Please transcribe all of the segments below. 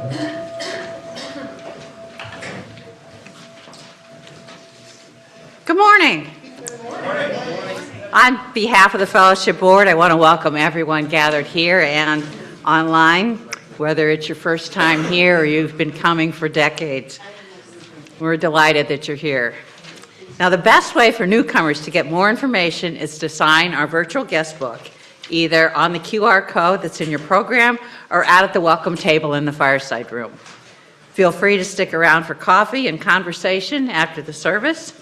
Good morning. On behalf of the Fellowship Board, I want to welcome everyone gathered here and online, whether it's your first time here or you've been coming for decades. We're delighted that you're here. Now, the best way for newcomers to get more information is to sign our virtual guest book, either on the QR code that's in your program or out at the welcome table in the fireside room. Feel free to stick around for coffee and conversation after the service.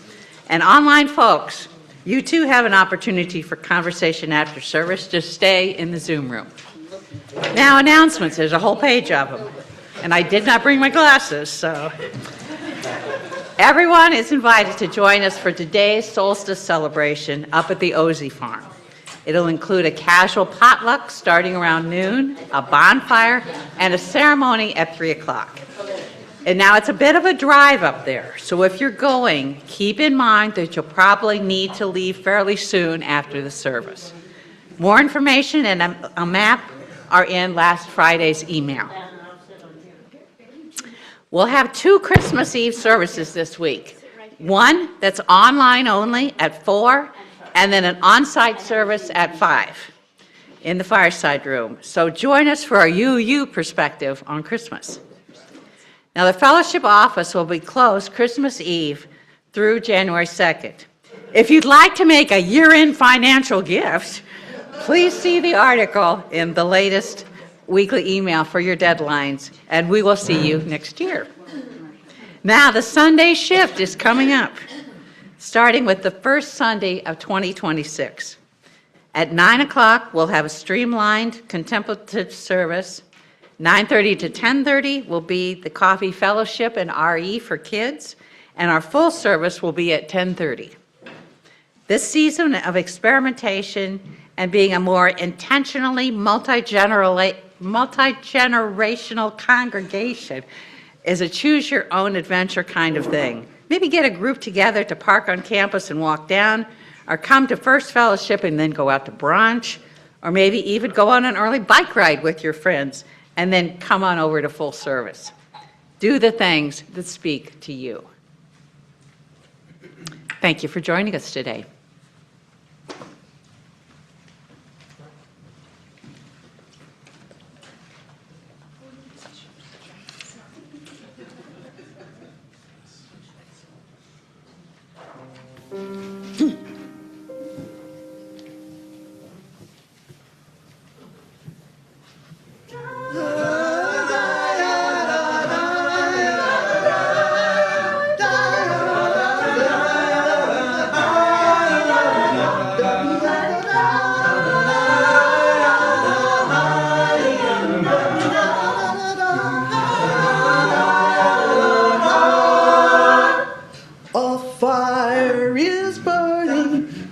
And online folks, you too have an opportunity for conversation after service. Just stay in the Zoom room. Now, announcements. There's a whole page of them. And I did not bring my glasses, so. Everyone is invited to join us for today's solstice celebration up at the Ozzie Farm. It'll include a casual potluck starting around noon, a bonfire, and a ceremony at 3 o'clock. And now it's a bit of a drive up there, so if you're going, keep in mind that you'll probably need to leave fairly soon after the service. More information and a map are in last Friday's email. We'll have 2 Christmas Eve services this week. One that's online only at 4, and then an on-site service at 5 in the fireside room. So join us for our UU perspective on Christmas. Now, the fellowship office will be closed Christmas Eve through January 2nd. If you'd like to make a year-end financial gift, please see the article in the latest weekly email for your deadlines, and we will see you next year. Now, the Sunday shift is coming up, starting with the first Sunday of 2026. At 9 o'clock, we'll have a streamlined contemplative service. 9:30 to 10:30 will be the coffee fellowship and RE for kids, and our full service will be at 10:30. This season of experimentation and being a more intentionally multi-generational congregation is a choose-your-own-adventure kind of thing. Maybe get a group together to park on campus and walk down, or come to First Fellowship and then go out to brunch, or maybe even go on an early bike ride with your friends and then come on over to full service. Do the things that speak to you. Thank you for joining us today.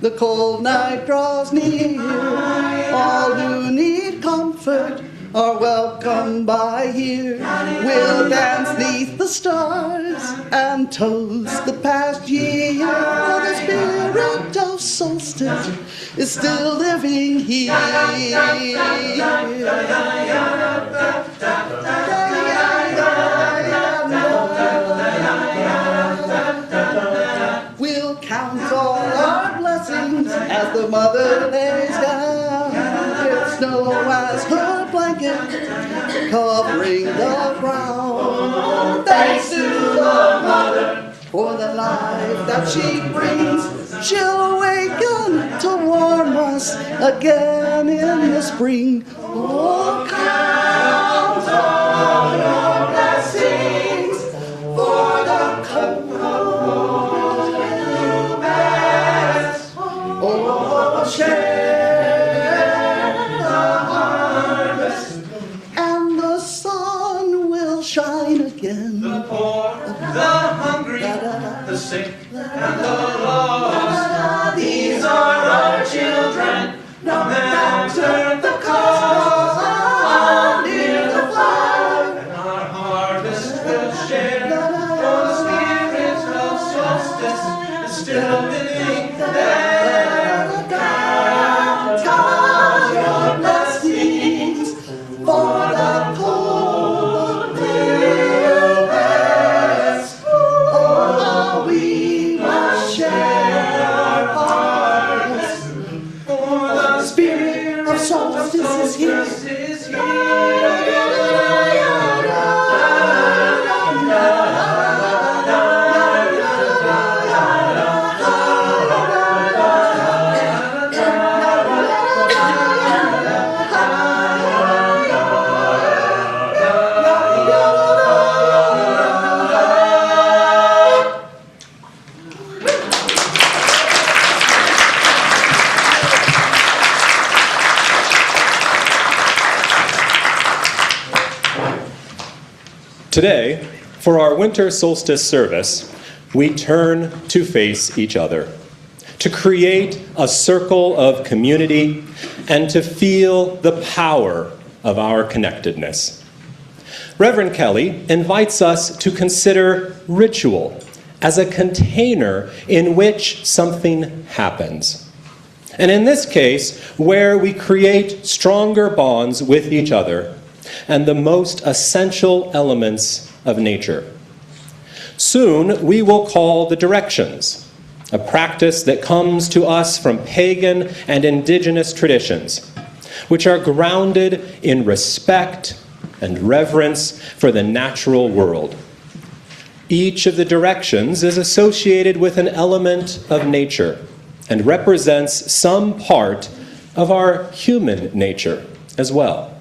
The cold night draws near. All who need comfort are welcome by here. We'll dance neath the stars and toast the past year. For the spirit of solstice is still living here. We'll count all our blessings as the mother lays down, with snow as her blanket covering the ground. Thanks to the mother for the life that she brings. She'll awaken to warm us again in the spring. Oh, count all your blessings for the cold will pass. Oh, share the harvest, and the sun will shine again. The poor, the hungry, the sick, and the lost. These are our children, no matter the cost. All near the flower, and our harvest will share. For the spirit of solstice is still living there. Count all your blessings for the cold will Today, for our winter solstice service, we turn to face each other, to create a circle of community and to feel the power of our connectedness. Reverend Kelli invites us to consider ritual as a container in which something happens. And in this case, where we create stronger bonds with each other and the most essential elements of nature. Soon, we will call the directions, a practice that comes to us from pagan and indigenous traditions, which are grounded in respect and reverence for the natural world. Each of the directions is associated with an element of nature and represents some part of our human nature as well.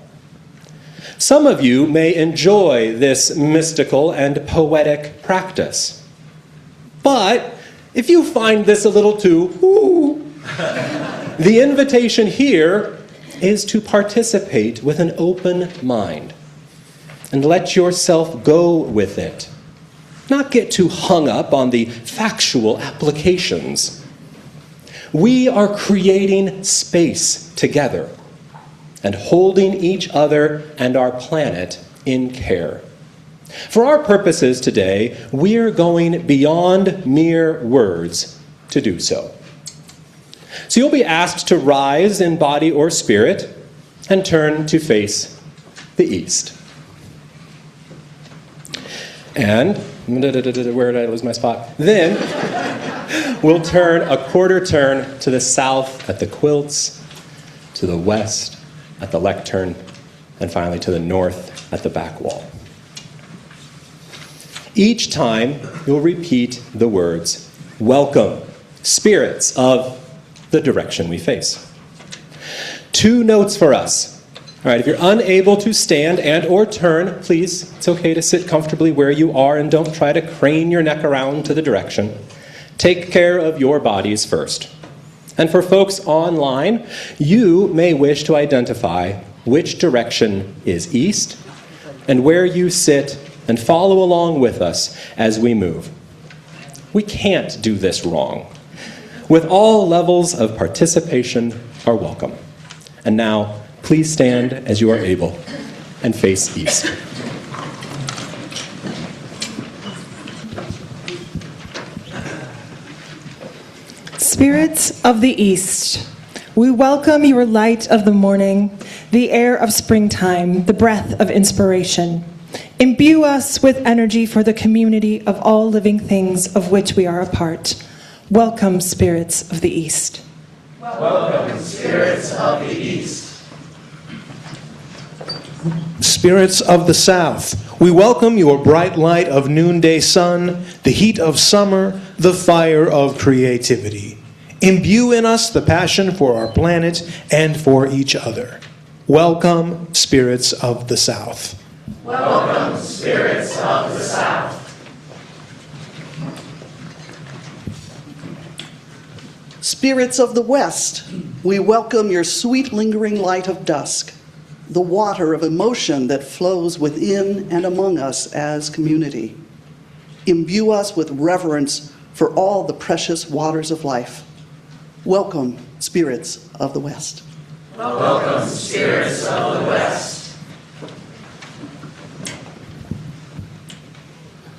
Some of you may enjoy this mystical and poetic practice. But if you find this a little too ooh, the invitation here is to participate with an open mind and let yourself go with it. Not get too hung up on the factual applications. We are creating space together and holding each other and our planet in care. For our purposes today, we're going beyond mere words to do so. So you'll be asked to rise in body or spirit and turn to face the east. And, where did I lose my spot? Then, we'll turn a quarter turn to the south at the quilts, to the west at the lectern, and finally to the north at the back wall. Each time, you'll repeat the words, "Welcome, spirits of the direction we face." 2 notes for us. All right, if you're unable to stand and or turn, please, it's okay to sit comfortably where you are and don't try to crane your neck around to the direction. Take care of your bodies first. And for folks online, you may wish to identify which direction is east and where you sit and follow along with us as we move. We can't do this wrong. With all levels of participation are welcome. And now, please stand as you are able and face east. Spirits of the East, we welcome your light of the morning, the air of springtime, the breath of inspiration. Imbue us with energy for the community of all living things of which we are a part. Welcome, spirits of the East. Welcome, spirits of the East. Spirits of the South, we welcome your bright light of noonday sun, the heat of summer, the fire of creativity. Imbue in us the passion for our planet and for each other. Welcome, spirits of the South. Welcome, spirits of the South. Spirits of the West, we welcome your sweet lingering light of dusk, the water of emotion that flows within and among us as community. Imbue us with reverence for all the precious waters of life. Welcome, spirits of the West. Welcome, spirits of the West.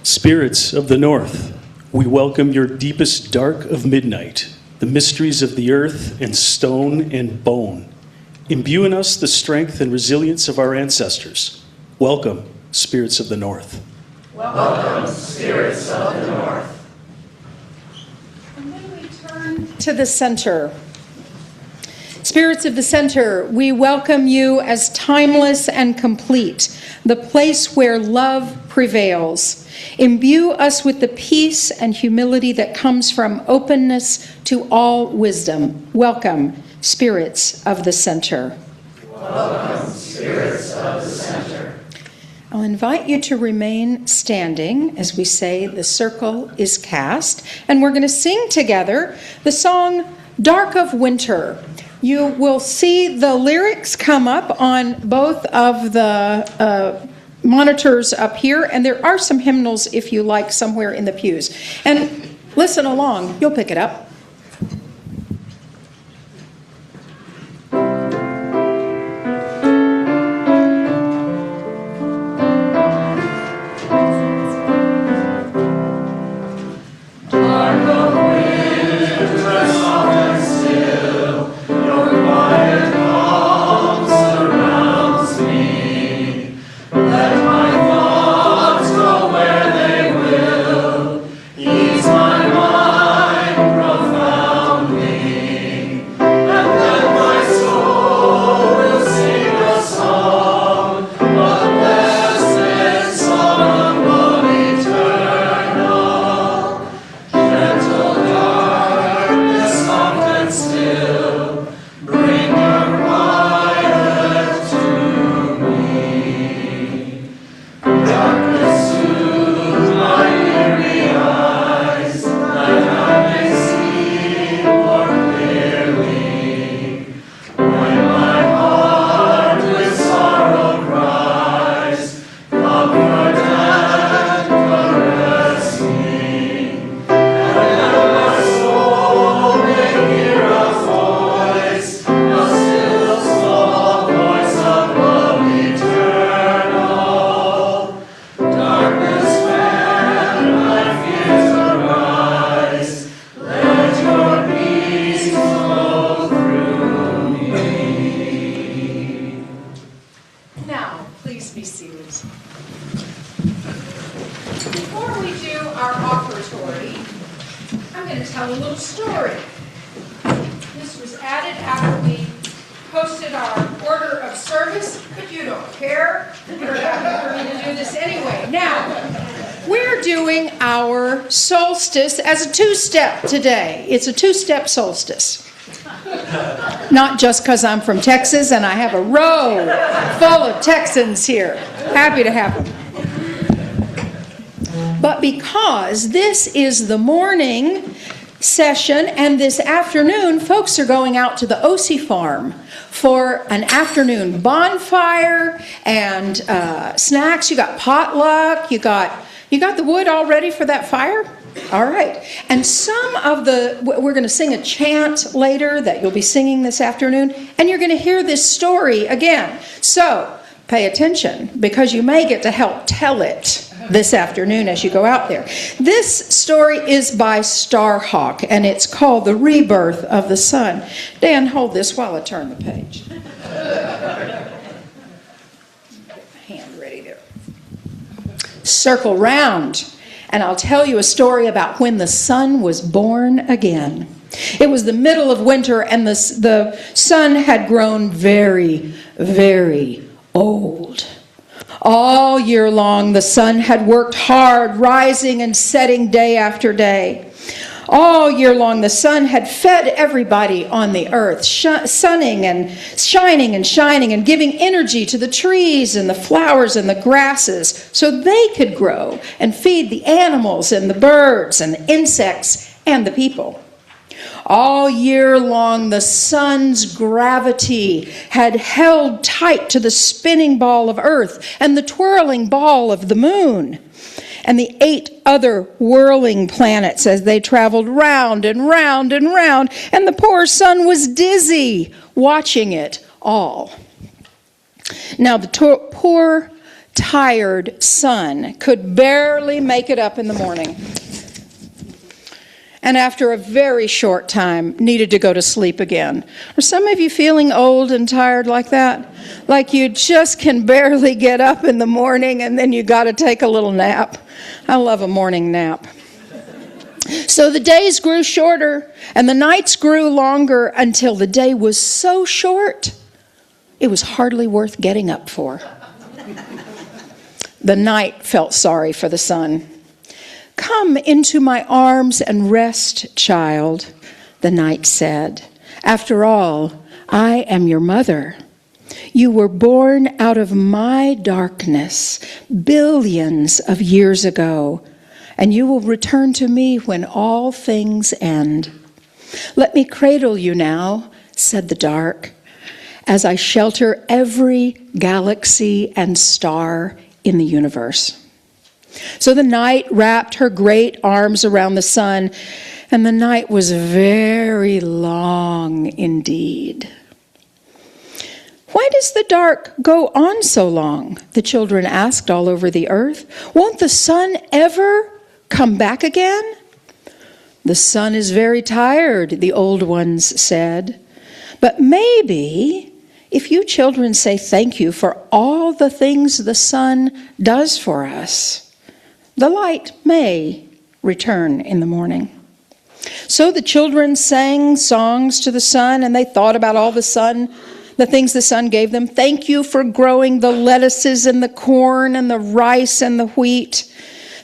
Spirits of the North, we welcome your deepest dark of midnight, the mysteries of the earth and stone and bone. Imbue in us the strength and resilience of our ancestors. Welcome, spirits of the North. Welcome, spirits of the North. And then we turn to the center. Spirits of the center, we welcome you as timeless and complete, the place where love prevails. Imbue us with the peace and humility that comes from openness to all wisdom. Welcome, spirits of the center. Welcome, spirits of the center. I'll invite you to remain standing as we say the circle is cast, and we're going to sing together the song Dark of Winter. You will see the lyrics come up on both of the monitors up here, and there are some hymnals if you like somewhere in the pews. And listen along, you'll pick it up. As a two-step today. It's a two-step solstice. Not just because I'm from Texas and I have a row full of Texans here. Happy to have them. But because this is the morning session and this afternoon, folks are going out to the Ossie farm for an afternoon bonfire and snacks. You got potluck. You got the wood all ready for that fire? All right. And we're going to sing a chant later that you'll be singing this afternoon, and you're going to hear this story again. So pay attention, because you may get to help tell it this afternoon as you go out there. This story is by Starhawk, and it's called The Rebirth of the Sun. Dan, hold this while I turn the page. Hand ready there. Circle round. And I'll tell you a story about when the sun was born again. It was the middle of winter, and the sun had grown very, very old. All year long, the sun had worked hard, rising and setting day after day. All year long, the sun had fed everybody on the earth, sunning and shining and giving energy to the trees and the flowers and the grasses so they could grow and feed the animals and the birds and the insects and the people. All year long, the sun's gravity had held tight to the spinning ball of earth and the twirling ball of the moon, and the 8 other whirling planets as they traveled round and round and round, and the poor sun was dizzy watching it all. Now the poor, tired sun could barely make it up in the morning, and after a very short time needed to go to sleep again. Are some of you feeling old and tired like that? Like you just can barely get up in the morning and then you got to take a little nap. I love a morning nap. So the days grew shorter and the nights grew longer until the day was so short it was hardly worth getting up for. The night felt sorry for the sun. "Come into my arms and rest, child," the night said. "After all, I am your mother. You were born out of my darkness billions of years ago, and you will return to me when all things end. Let me cradle you now," said the dark, "as I shelter every galaxy and star in the universe. So the night wrapped her great arms around the sun, and the night was very long indeed. Why does the dark go on so long? The children asked all over the earth. Won't the sun ever come back again? The sun is very tired, the old ones said. But maybe if you children say thank you for all the things the sun does for us, the light may return in the morning. So the children sang songs to the sun, and they thought about all the things the sun gave them. Thank you for growing the lettuces and the corn and the rice and the wheat.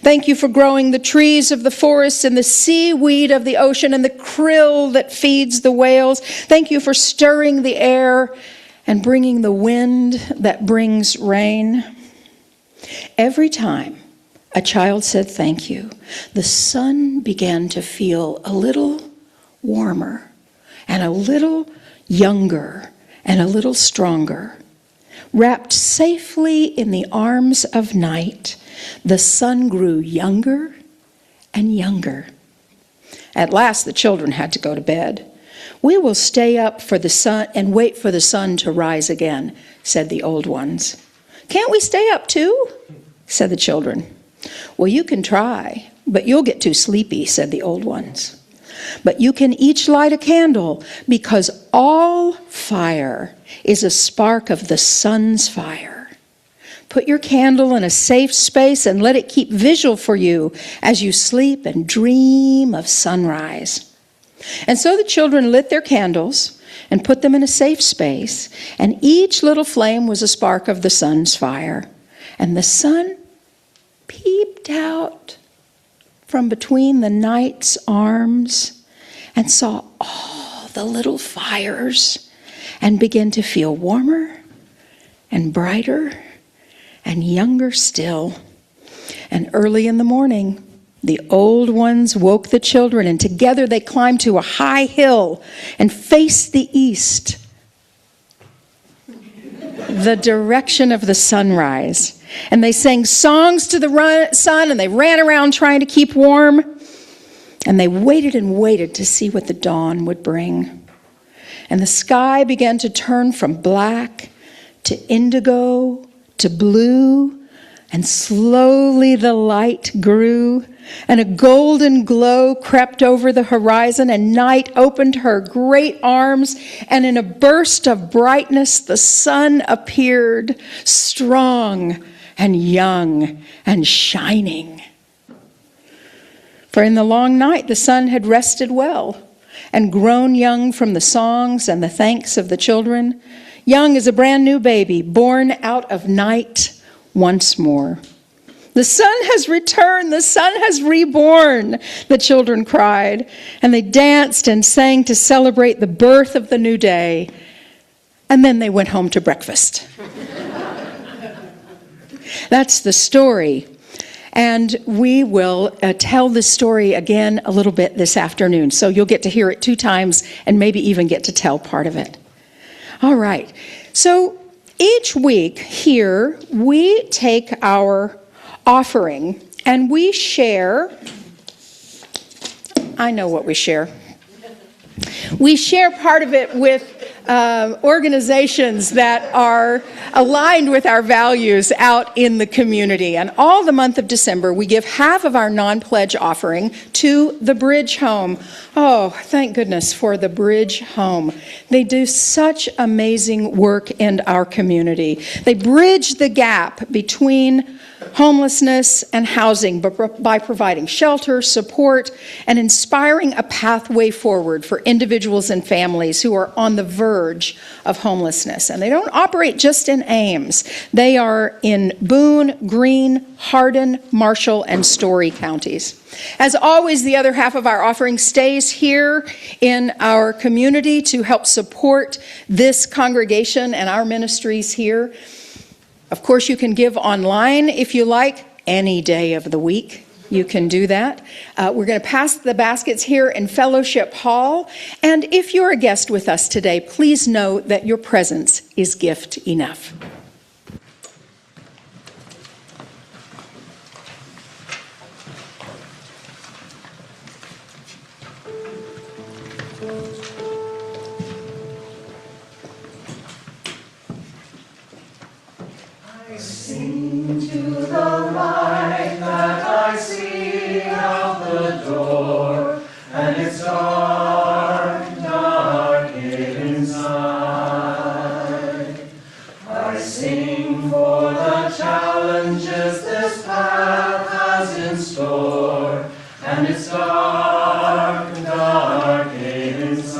Thank you for growing the trees of the forests and the seaweed of the ocean and the krill that feeds the whales. Thank you for stirring the air and bringing the wind that brings rain. Every time a child said thank you, the sun began to feel a little warmer and a little younger and a little stronger. Wrapped safely in the arms of night, the sun grew younger and younger. At last, the children had to go to bed. We will stay up for the sun and wait for the sun to rise again, said the old ones. Can't we stay up too? Said the children. Well, you can try, but you'll get too sleepy, said the old ones. But you can each light a candle, because all fire is a spark of the sun's fire. Put your candle in a safe space and let it keep vigil for you as you sleep and dream of sunrise. And so the children lit their candles and put them in a safe space, and each little flame was a spark of the sun's fire. And the sun peeped out from between the night's arms and saw all the little fires and began to feel warmer and brighter and younger still. And early in the morning, the old ones woke the children, and together they climbed to a high hill and faced the east, the direction of the sunrise. And they sang songs to the sun, and they ran around trying to keep warm. And they waited and waited to see what the dawn would bring. And the sky began to turn from black to indigo to blue, and slowly the light grew, and a golden glow crept over the horizon, and night opened her great arms, and in a burst of brightness the sun appeared, strong and young and shining. For in the long night the sun had rested well and grown young from the songs and the thanks of the children, young as a brand new baby born out of night once more. The sun has returned, the sun has reborn, the children cried, and they danced and sang to celebrate the birth of the new day. And then they went home to breakfast. That's the story. And we will tell the story again a little bit this afternoon. So you'll get to hear it 2 times and maybe even get to tell part of it. All right. So each week here, we take our offering and we share. I know what we share. We share part of it with organizations that are aligned with our values out in the community. And all the month of December, we give half of our non-pledge offering to the Bridge Home. Oh, thank goodness for the Bridge Home. They do such amazing work in our community. They bridge the gap between homelessness and housing by providing shelter, support, and inspiring a pathway forward for individuals and families who are on the verge of homelessness. And they don't operate just in Ames. They are in Boone, Greene, Hardin, Marshall, and Story counties. As always, the other half of our offering stays here in our community to help support this congregation and our ministries here. Of course, you can give online if you like, any day of the week. You can do that. We're going to pass the baskets here in Fellowship Hall. And if you're a guest with us today, please know that your presence is gift enough. path has in store, and it's dark, dark inside.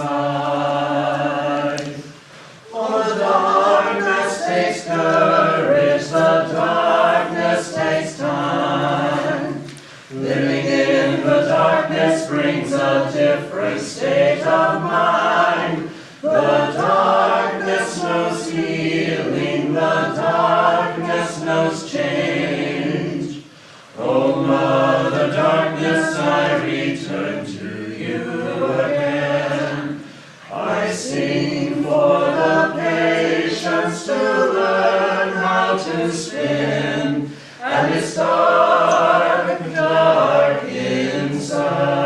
For the darkness takes courage, the darkness takes time. Living in the darkness brings a different state of mind. The darkness knows healing, the darkness knows change. Oh, Mother Darkness, I return to you again. I sing for the patience to learn how to spin, and it's dark, dark inside.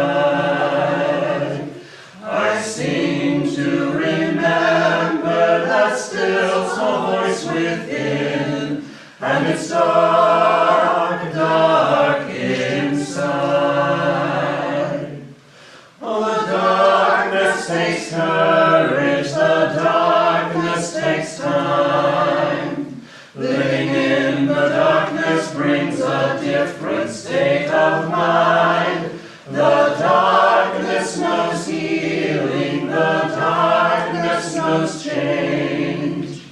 I seem to remember that still small voice within, and it's dark, dark inside. Oh, the darkness takes courage, the darkness takes time. Living in the darkness brings a different state of mind. The darkness knows healing, the darkness knows change.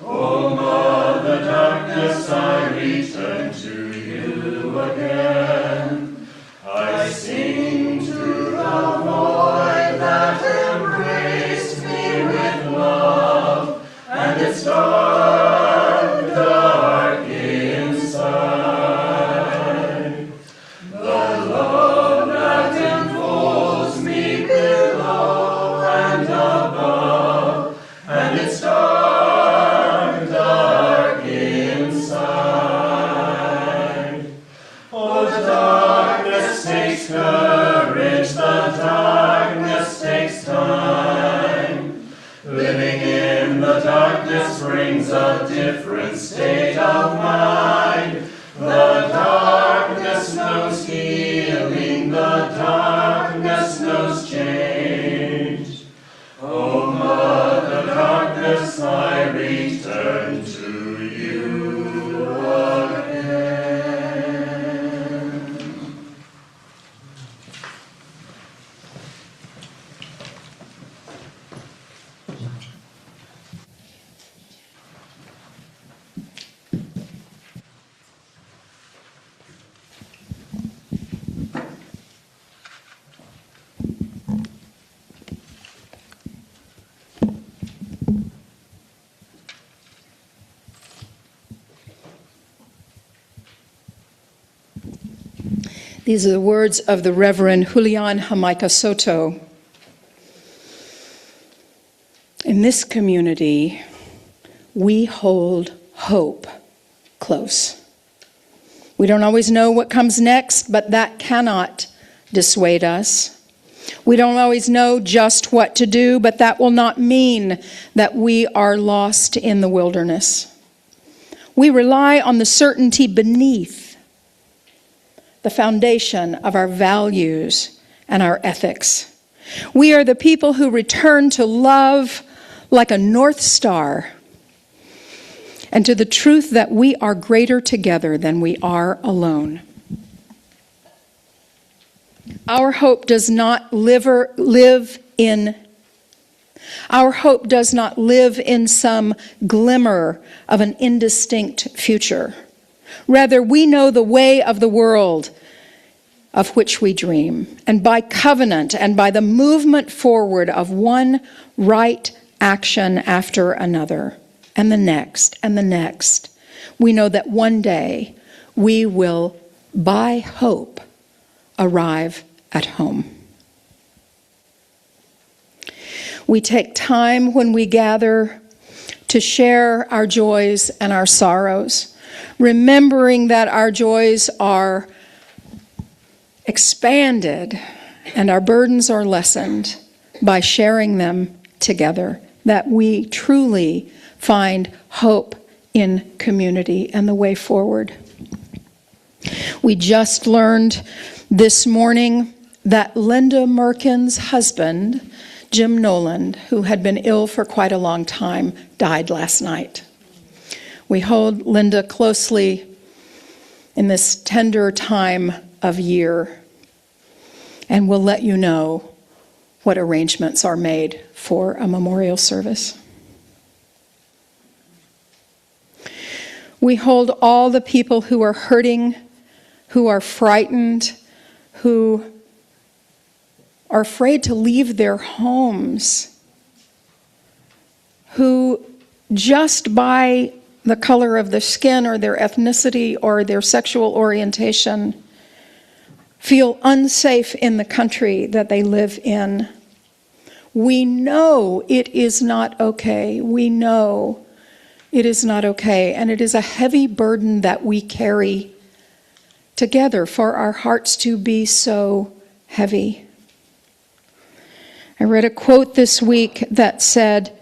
Oh, Mother Darkness, I return to you again. I sing to the void that embraced me with love, and it's dark, dark inside. The love that enfolds me below and above, and it's dark, dark inside. Oh, the darkness takes courage, the darkness takes time. Living in the darkness brings a different state of mind. The darkness knows healing, the darkness knows change. Oh, Mother Darkness, I return to you again. These are the words of the Reverend Julian Jamaica Soto. In this community, we hold hope close. We don't always know what comes next, but that cannot dissuade us. We don't always know just what to do, but that will not mean that we are lost in the wilderness. We rely on the certainty beneath the foundation of our values and our ethics. We are the people who return to love like a North Star and to the truth that we are greater together than we are alone. Our hope does not live in some glimmer of an indistinct future. Rather, we know the way of the world of which we dream, and by covenant and by the movement forward of one right action after another, and the next, we know that one day we will, by hope, arrive at home. We take time when we gather to share our joys and our sorrows, remembering that our joys are expanded and our burdens are lessened by sharing them together, that we truly find hope in community and the way forward. We just learned this morning that Linda Merkin's husband, Jim Noland, who had been ill for quite a long time, died last night. We hold Linda closely in this tender time of year. And we'll let you know what arrangements are made for a memorial service. We hold all the people who are hurting, who are frightened, who are afraid to leave their homes, who just by the color of their skin or their ethnicity or their sexual orientation feel unsafe in the country that they live in. We know it is not okay. We know it is not okay. And it is a heavy burden that we carry together for our hearts to be so heavy. I read a quote this week that said,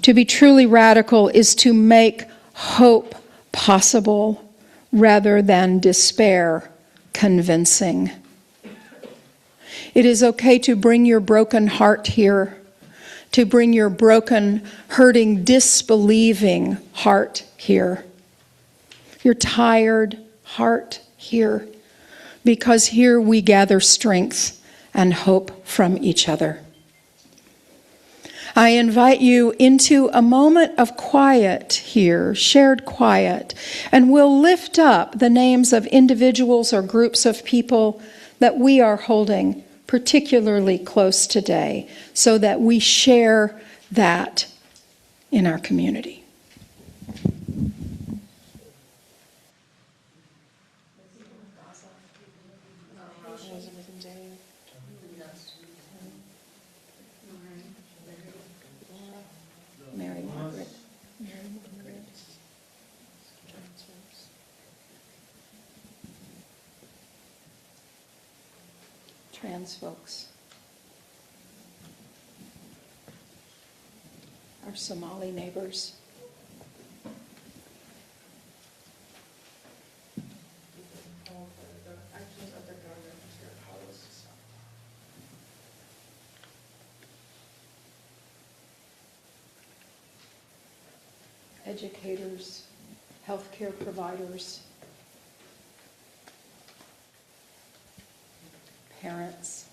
"To be truly radical is to make hope possible rather than despair convincing." It is okay to bring your broken heart here, to bring your broken, hurting, disbelieving heart here, your tired heart here, because here we gather strength and hope from each other. I invite you into a moment of quiet here, shared quiet, and we'll lift up the names of individuals or groups of people that we are holding particularly close today, so that we share that in our community. Mary Margaret. Trans folks. Our Somali neighbors. Educators, healthcare providers, parents.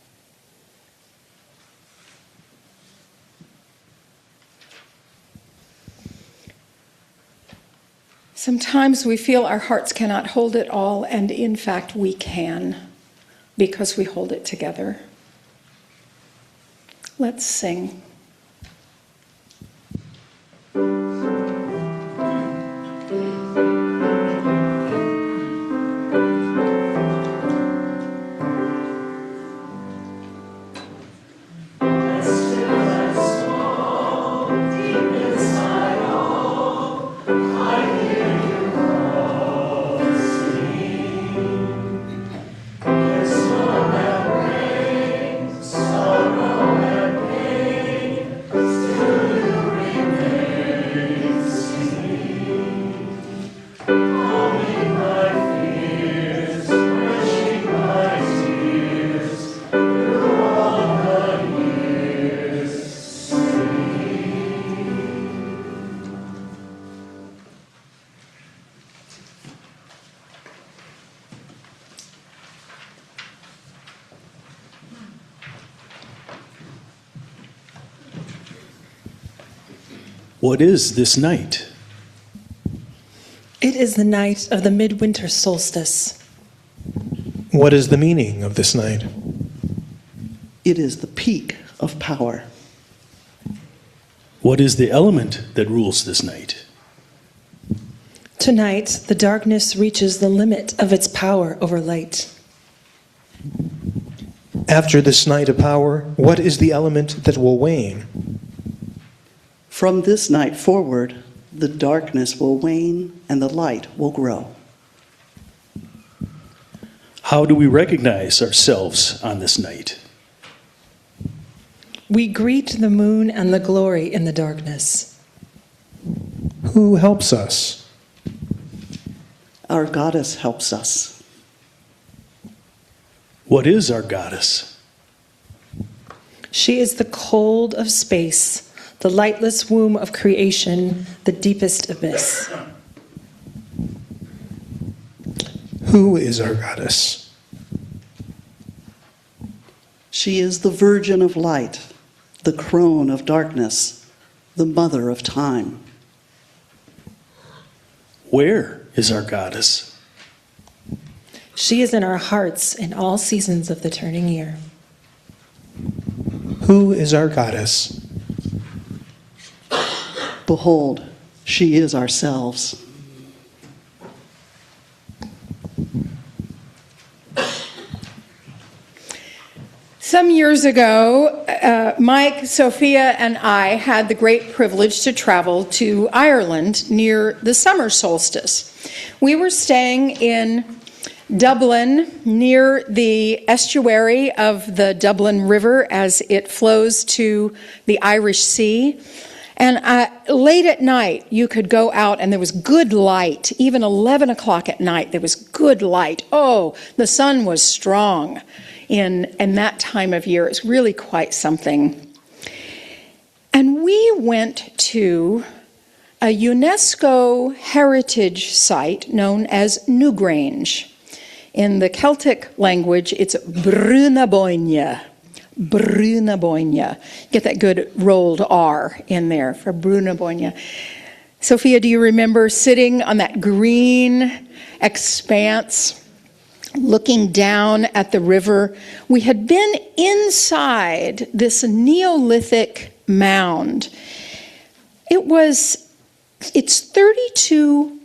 Sometimes we feel our hearts cannot hold it all, and in fact we can, because we hold it together. Let's sing. What is this night? It is the night of the midwinter solstice. What is the meaning of this night? It is the peak of power. What is the element that rules this night? Tonight, the darkness reaches the limit of its power over light. After this night of power, what is the element that will wane? From this night forward, the darkness will wane and the light will grow. How do we recognize ourselves on this night? We greet the moon and the glory in the darkness. Who helps us? Our goddess helps us. What is our goddess? She is the cold of space, the lightless womb of creation, the deepest abyss. Who is our goddess? She is the virgin of light, the crone of darkness, the mother of time. Where is our goddess? She is in our hearts in all seasons of the turning year. Who is our goddess? Behold, she is ourselves. Some years ago, Mike, Sophia, and I had the great privilege to travel to Ireland near the summer solstice. We were staying in Dublin near the estuary of the Dublin River as it flows to the Irish Sea. And late at night, you could go out and there was good light. Even 11 o'clock at night, there was good light. Oh, the sun was strong in that time of year. It's really quite something. And we went to a UNESCO heritage site known as Newgrange. In the Celtic language, it's Brunaboyne. Brunaboyne. Get that good rolled R in there for Brunaboyne. Sophia, do you remember sitting on that green expanse, looking down at the river? We had been inside this Neolithic mound. It's 32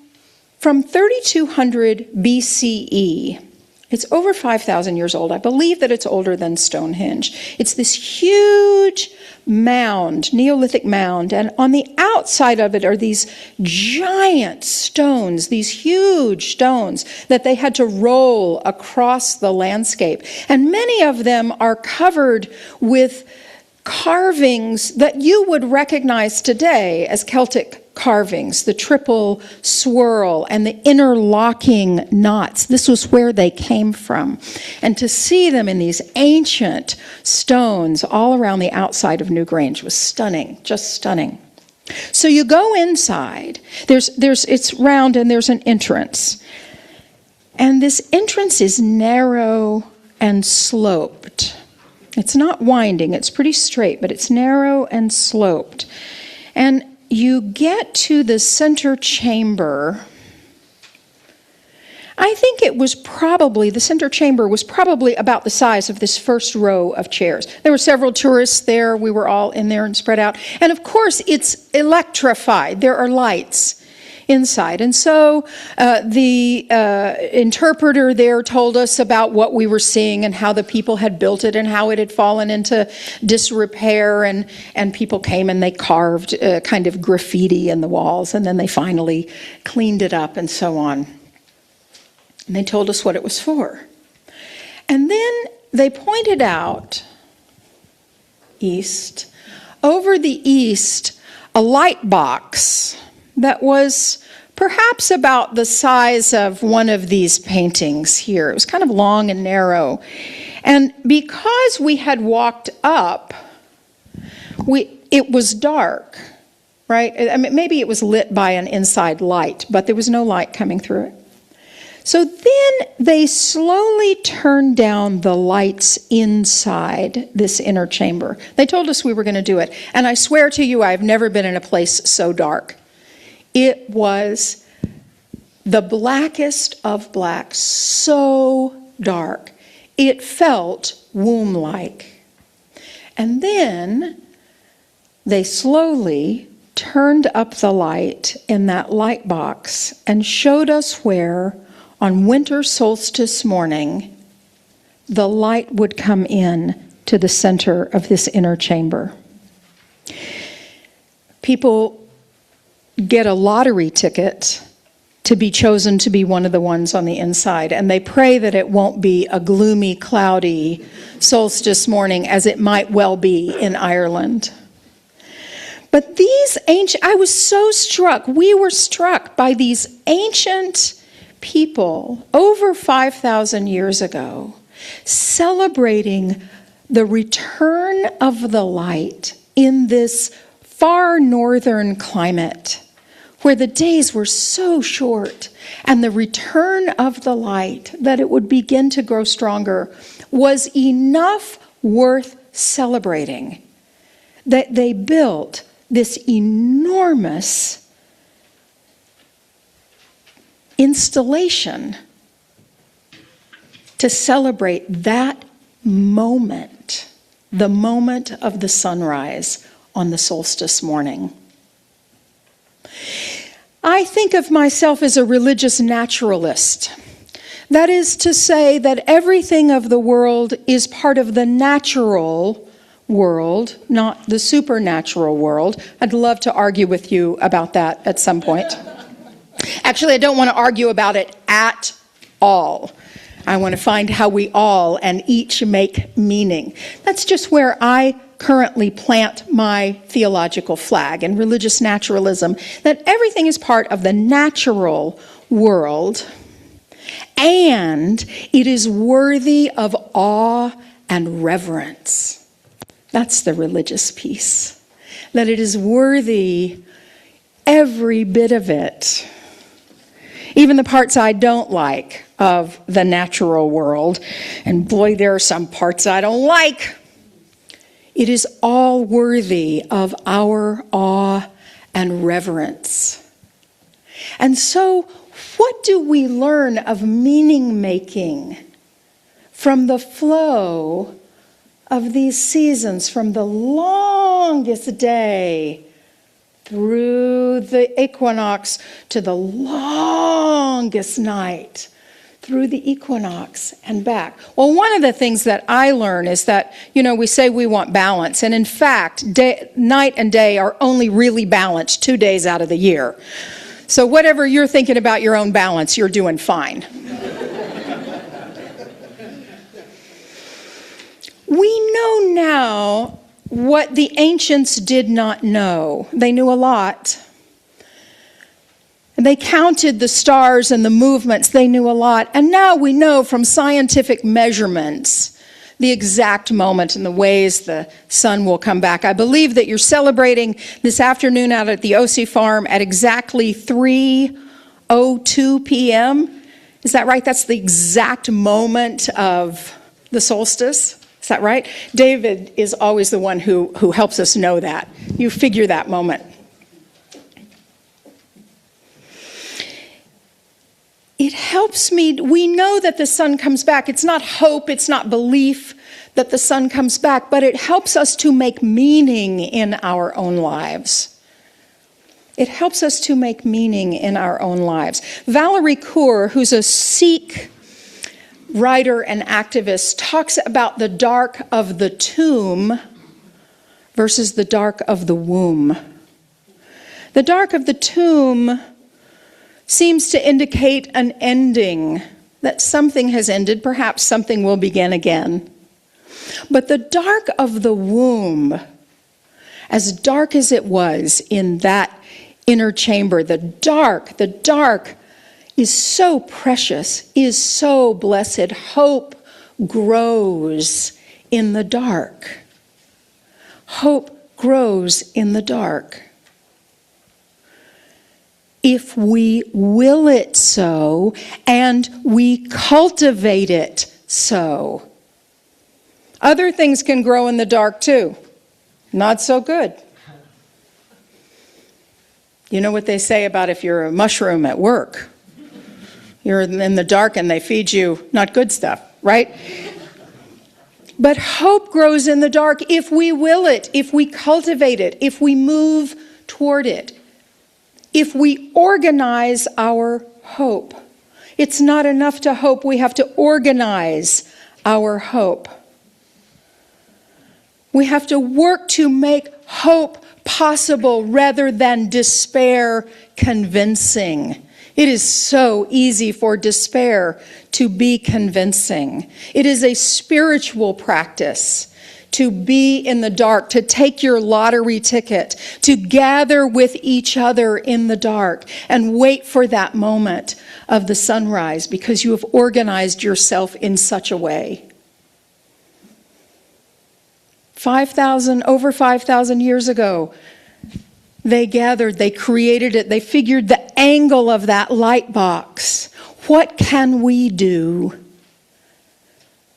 from 3200 BCE. It's over 5,000 years old. I believe that it's older than Stonehenge. It's this huge mound, Neolithic mound, and on the outside of it are these giant stones, these huge stones that they had to roll across the landscape. And many of them are covered with carvings that you would recognize today as Celtic carvings, the triple swirl and the interlocking knots. This was where they came from. And to see them in these ancient stones all around the outside of Newgrange was stunning, just stunning. So you go inside, it's round and there's an entrance. And this entrance is narrow and sloped. It's not winding, it's pretty straight, but it's narrow and sloped. And you get to the center chamber. I think the center chamber was probably about the size of this first row of chairs. There were several tourists there. We were all in there and spread out. And of course, it's electrified. There are lights inside. And so the interpreter there told us about what we were seeing and how the people had built it and how it had fallen into disrepair. And people came and they carved kind of graffiti in the walls, and then they finally cleaned it up and so on. And they told us what it was for. And then they pointed out over the east, a light box that was perhaps about the size of one of these paintings here. It was kind of long and narrow. And because we had walked up, it was dark, right? I mean, maybe it was lit by an inside light, but there was no light coming through it. So then they slowly turned down the lights inside this inner chamber. They told us we were going to do it. And I swear to you, I've never been in a place so dark. It was the blackest of black, so dark. It felt womb-like. And then they slowly turned up the light in that light box and showed us where, on winter solstice morning, the light would come in to the center of this inner chamber. People get a lottery ticket to be chosen to be one of the ones on the inside, and they pray that it won't be a gloomy, cloudy solstice morning, as it might well be in Ireland. But we were struck by these ancient people over 5,000 years ago celebrating the return of the light in this far northern climate where the days were so short and the return of the light, that it would begin to grow stronger, was enough worth celebrating that they built this enormous installation to celebrate that moment, the moment of the sunrise on the solstice morning. I think of myself as a religious naturalist. That is to say that everything of the world is part of the natural world, not the supernatural world. I'd love to argue with you about that at some point. Actually, I don't want to argue about it at all. I want to find how we all and each make meaning. That's just where I currently plant my theological flag in religious naturalism, that everything is part of the natural world, and it is worthy of awe and reverence. That's the religious piece. That it is worthy, every bit of it. Even the parts I don't like of the natural world, and boy, there are some parts I don't like. It is all worthy of our awe and reverence. And so, what do we learn of meaning making from the flow of these seasons, from the longest day through the equinox to the longest night, through the equinox and back? Well, one of the things that I learn is that, we say we want balance. And in fact, night and day are only really balanced 2 days out of the year. So whatever you're thinking about your own balance, you're doing fine. We know now what the ancients did not know. They knew a lot. They counted the stars and the movements. They knew a lot. And now we know from scientific measurements the exact moment and the ways the sun will come back. I believe that you're celebrating this afternoon out at the OC farm at exactly 3:02 p.m. Is that right? That's the exact moment of the solstice. Is that right? David is always the one who helps us know that. You figure that moment. It helps me. We know that the sun comes back. It's not hope, it's not belief that the sun comes back, but it helps us to make meaning in our own lives. It helps us to make meaning in our own lives. Valerie Kaur, who's a Sikh writer and activist, talks about the dark of the tomb versus the dark of the womb. The dark of the tomb seems to indicate an ending, that something has ended, perhaps something will begin again. But the dark of the womb, as dark as it was in that inner chamber, the dark is so precious, is so blessed. Hope grows in the dark. Hope grows in the dark. If we will it so, and we cultivate it so. Other things can grow in the dark too. Not so good. You know what they say about if you're a mushroom at work? You're in the dark and they feed you not good stuff, right? But hope grows in the dark if we will it, if we cultivate it, if we move toward it. If we organize our hope. It's not enough to hope, we have to organize our hope. We have to work to make hope possible rather than despair convincing. It is so easy for despair to be convincing. It is a spiritual practice to be in the dark, to take your lottery ticket, to gather with each other in the dark and wait for that moment of the sunrise because you have organized yourself in such a way. Over 5,000 years ago, They gathered, they created it, they figured the angle of that light box. What can we do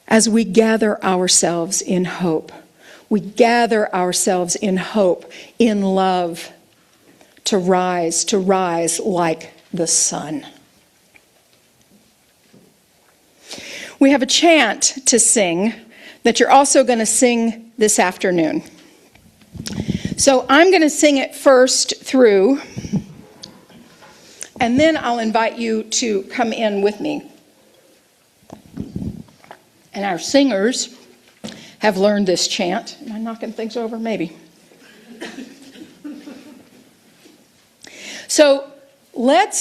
as we gather ourselves in hope? We gather ourselves in hope, in love, to rise like the sun. We have a chant to sing that you're also going to sing this afternoon. So I'm going to sing it first through, and then I'll invite you to come in with me. And our singers have learned this chant. Am I knocking things over? Maybe. So let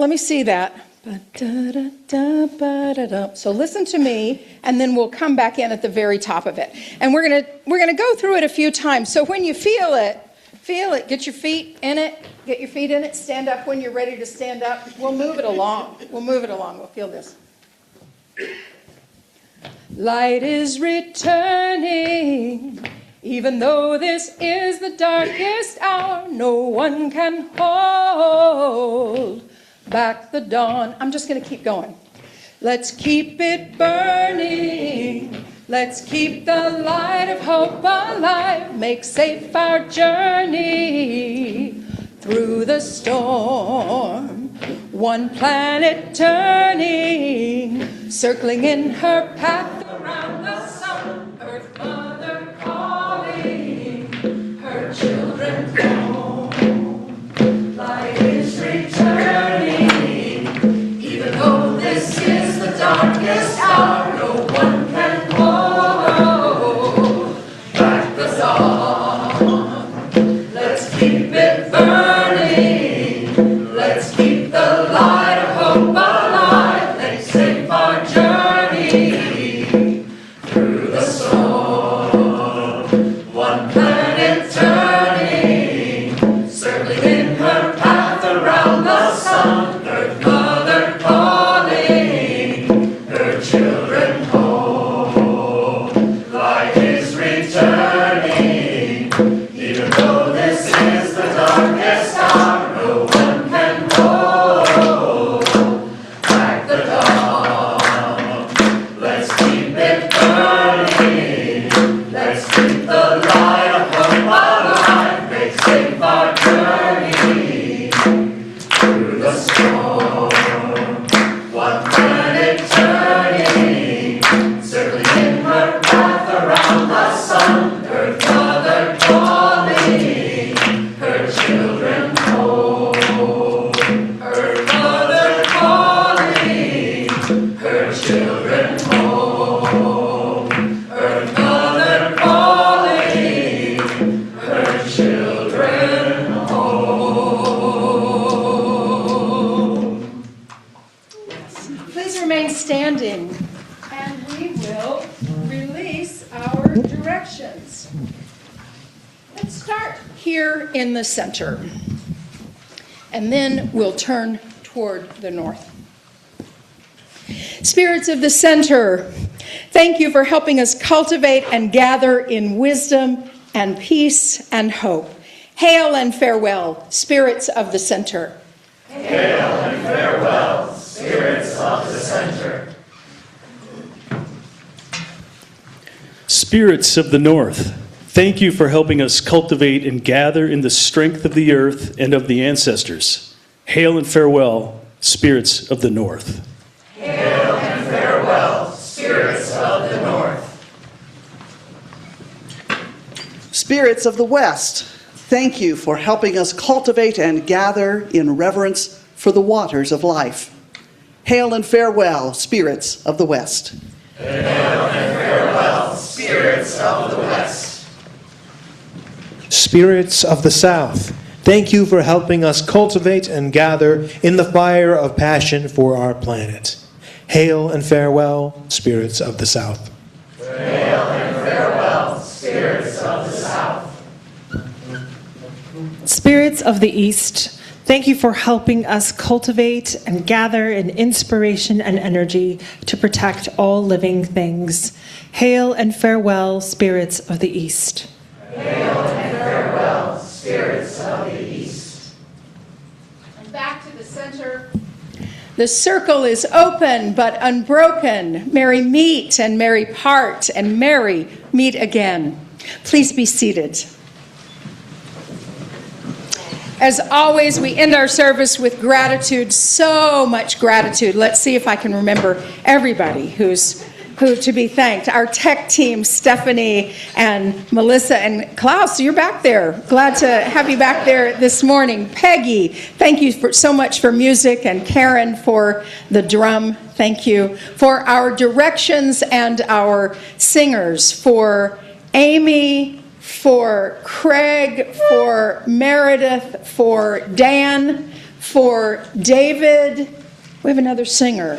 me see that. So listen to me, and then we'll come back in at the very top of it. And we're gonna go through it a few times. So when you feel it, get your feet in it, stand up when you're ready to stand up. We'll move it along. We'll feel this. Light is returning, even though this is the darkest hour, no one can hold back the dawn. I'm just going to keep going. Let's keep it burning. Let's keep the light of hope alive. Make safe our journey through the storm. One planet turning, circling in her path around the sun. Earth Mother calling her children home. Light is returning, even though this is the darkest hour, no one can hold back the dawn. Let's keep it burning, let's keep the light of hope alive, let's save our journey through the storm. One planet turning, circling in her path around the sun. Earth Mother calling her children home. Light is returning, even though this is the darkest hour, no one can hold back the dawn. Let's keep it burning, let's keep the light of hope alive, make safe our journey through the storm. One planet turning, circling in her path around the sun. Earth Mother calling her children home. Earth Mother calling her children home. Earth Mother calling her children home. Please remain standing, and we will release our directions. Let's start here in the center, and then we'll turn toward the north. Spirits of the center, thank you for helping us cultivate and gather in wisdom and peace and hope. Hail and farewell, spirits of the center. Hail and farewell, spirits of the center. Spirits of the north, thank you for helping us cultivate and gather in the strength of the earth and of the ancestors. Hail and farewell, spirits of the north. Hail and farewell, spirits of the north. Spirits of the West, thank you for helping us cultivate and gather in reverence for the waters of life. Hail and farewell, spirits of the West. Hail and farewell, spirits of the West. Spirits of the South, thank you for helping us cultivate and gather in the fire of passion for our planet. Hail and farewell, spirits of the South. Hail and farewell, spirits of the South. Spirits of the East, thank you for helping us cultivate and gather in inspiration and energy to protect all living things. Hail and farewell, spirits of the East. Hail and farewell, spirits of the The circle is open but unbroken. Merry meet and merry part and merry meet again. Please be seated. As always, we end our service with gratitude, so much gratitude. Let's see if I can remember everybody who to be thanked. Our tech team, Stephanie and Melissa and Klaus, you're back there. Glad to have you back there this morning. Peggy, thank you so much for music, and Karen for the drum. Thank you. For our directions and our singers, for Amy, for Craig, for Meredith, for Dan, for David. We have another singer.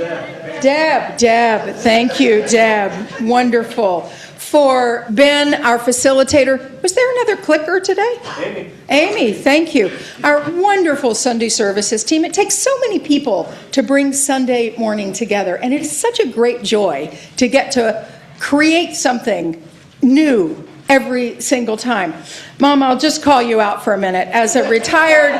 Deb. Thank you, Deb. Wonderful. For Ben, our facilitator. Was there another clicker today? Amy, thank you. Our wonderful Sunday services team. It takes so many people to bring Sunday morning together, and it is such a great joy to get to create something new every single time. Mom, I'll just call you out for a minute. As a retired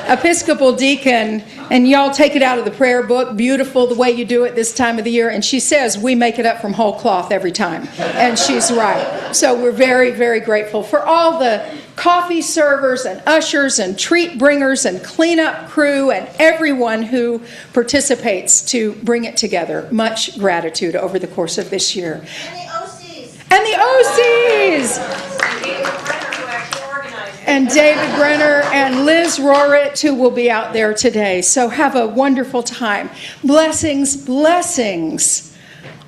Episcopal deacon, and y'all take it out of the prayer book, beautiful the way you do it this time of the year, and she says we make it up from whole cloth every time, and she's right. So we're very, very grateful for all the coffee servers and ushers and treat bringers and cleanup crew and everyone who participates to bring it together. Much gratitude over the course of this year. And the OCs! And David Brenner and Liz Rorit, who will be out there today. So have a wonderful time. Blessings, blessings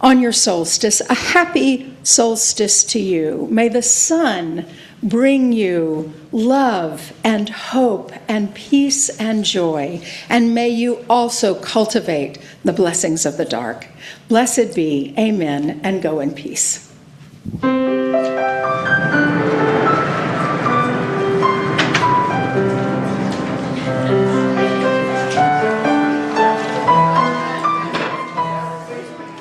on your solstice. A happy solstice to you. May the sun bring you love and hope and peace and joy. And may you also cultivate the blessings of the dark. Blessed be, amen, and go in peace.